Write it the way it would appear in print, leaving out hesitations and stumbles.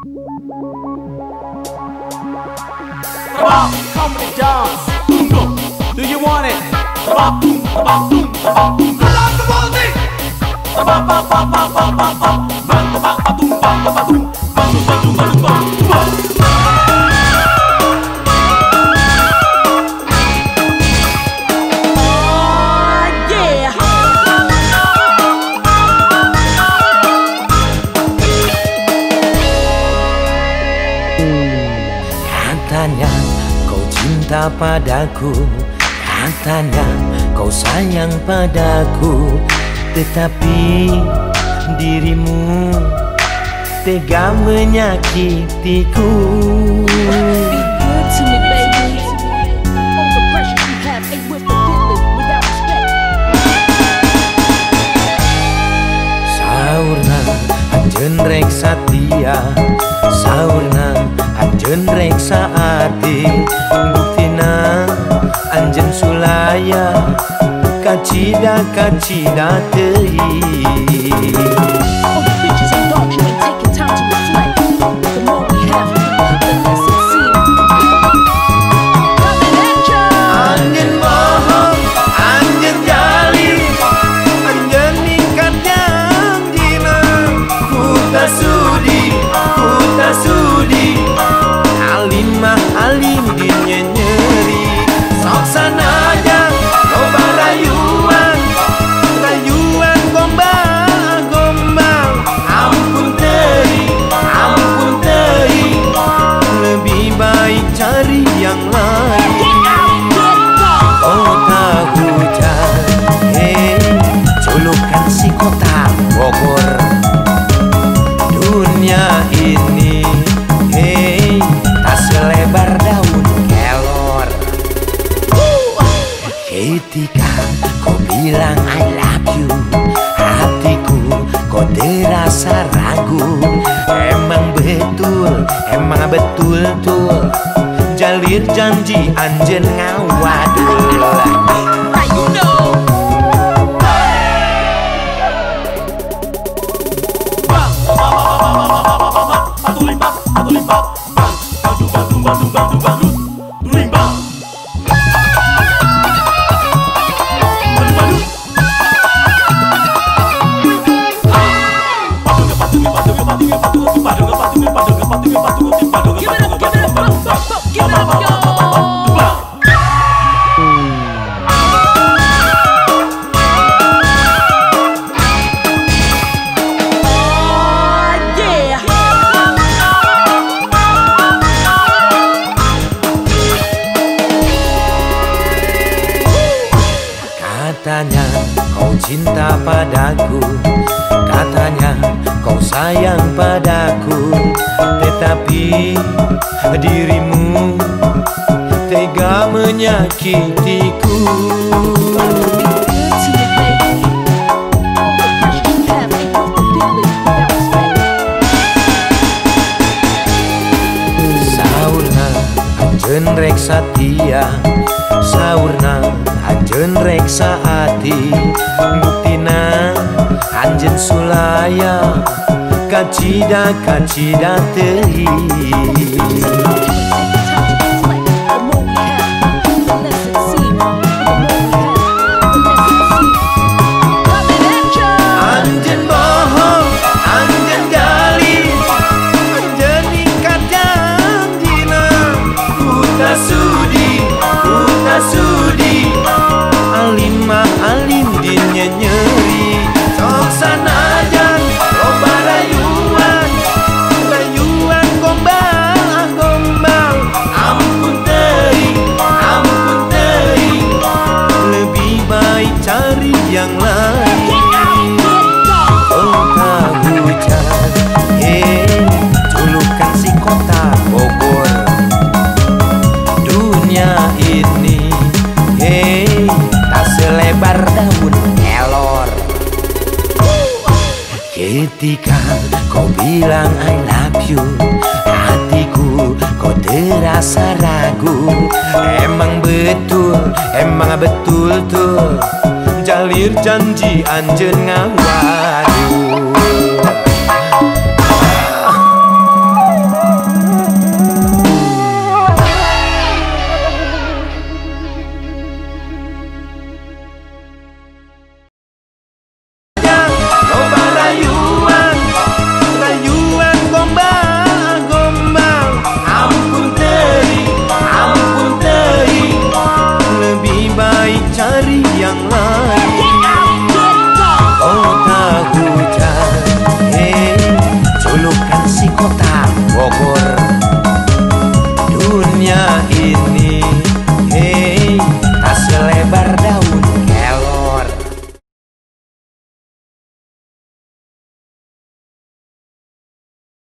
Come and dance. Do you want it? Katanya kau cinta padaku, katanya kau sayang padaku, tetapi dirimu tega menyakitiku. Saurna anjeun reksa setia, saurna anjeun reksa ati, buktina anjeun sulaya kacida teuing. All the bitches and dogs, you ain't taking time to reflect. The more we have, the less it seems. Coming at ya. Anjeun bohong, anjeun jalin, anjeun ingkat janjina. Ku tak sudi, alim mah alim dinya nyeri. Sok sanajang loba rayuan, rayuan gombal, ampun teuing, lebih baik cari yang lain. Kota hujan, julukan si kota Bogor. Dunia ini, tak selebar daun kelor. Ketika kau bilang I love you, hatiku kok terasa ragu. Emang betul tuh jalir janji anjeun ngawadul. Katanya kau cinta padaku, katanya kau sayang padaku, tetapi dirimu tega menyakitiku. Saurna anjeun reksa setia, saurna anjeun reksa ati, buktina anjeun sulaya kacida teuing. Anjeun bohong, anjeun jalin, anjeun ingkat janjina. Ku tak sudi, alim mah alim dinya nyeri. Sok sanajan loba rayuan gombal, ampun teuing, lebih baik cari yang lain. Kota hujan, julukan si kota Bogor. Dunia ini, tak selebar daun kelor. Ketika kau bilang I love you, hatiku kok terasa ragu. Emang betul tuh jalir janji anjeun ngawadu.